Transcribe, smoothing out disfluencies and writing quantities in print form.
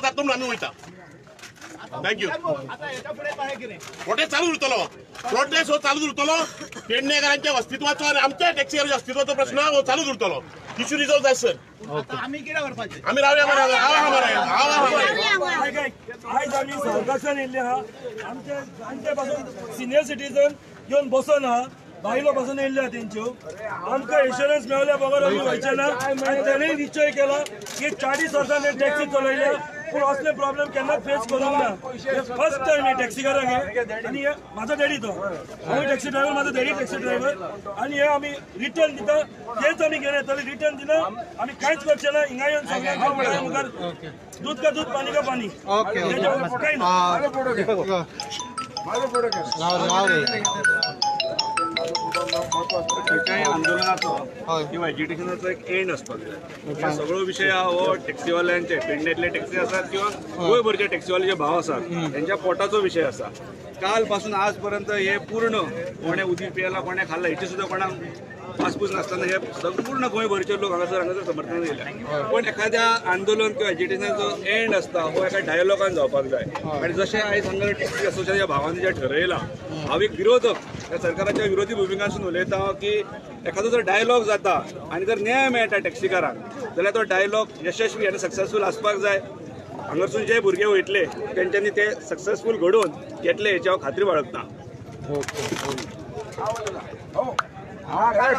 जाता म्हणून आम्ही वयता. थँक्यू. प्रोटेस्ट चालू उरतलो. प्रोटेस्ट हो चालू उरतलो. पेडणेकरांच्या अस्तित्वाचो आणि आमच्या टॅक्सीवरच्या अस्तित्वाचो प्रश्न हो चालूच उरतलो. इश्यू रिझॉल्व जाय सर. आम्ही रावया मरे आयज आमी सरकारच्यान येयल्ले आहा. आमचे जाणटेपासून सिनियर सिटीजन येवन बसून आहा. बायलो पासून येयल्ले आहा तेंच्यो. आमकां इन्शुरन्स मेळ्ळ्या बगर आमी वयचे ना. आनी तेणेय निश्चय केला की 40 वर्सां टॅक्सी चलयल्या पूण असले प्रॉब्लेम केन्ना फेस करूंक ना. फर्स्ट टायम हे टॅक्सीकारांक आनी हे म्हाजो डॅडी तो हांव टॅक्सी ड्रायव्हर माझो डॅडी टॅक्सी ड्रायव्हर आनी हे आमी रिटर्न दिता. तेच आमी घेवन येतले रिटर्न दिना आमी कांयच करचे ना. हिंगा येवन सगळ्यांक मुखार दूध का दूध पाणी का पाणी काही ना. आंदोलनाचो किंवा एज्युकेशनाचो एक एंड असपाक जाय. सगळो विषय हो टॅक्सीवाल्यांचे पेडणेतले टॅक्सी आसात किंवा गोंयभरचे टॅक्सीवाले जे भाव आसात त्यांच्या पोटाचो विषय आसा. काल पासून आज पर्यंत हे पूर्ण कोणे उदीक पियेला कोणे खाल्ला हेची सुद्धा कोणाक पासपूस नासतना हे संपूर्ण गोंयभरचे लोक हांगासर समर्थन दिले. पण एखाद्या आंदोलन किंवा एज्युकेशनाचो एंड आसता हो एका डायलॉगान जावपाक जाय. आणि जशें आयज हांगा टॅक्सी असोसिएशनाच्या भावांनी जे ठरयलां हांव एक विरोधक त्या सरकाराच्या विरोधी भुमिकांसून उलयता की एखादो जर डायलॉग जाता आनी जर न्याय मेळटा टॅक्सीकारांक जाल्यार तो डायलॉग यशस्वी आनी सक्सेसफूल आसपाक जाय. हांगासून जे भुरगे वयतले तेंच्यांनी ते सक्सेसफूल घडोवन घेतले हेची हांव खात्री बाळगता. हा काय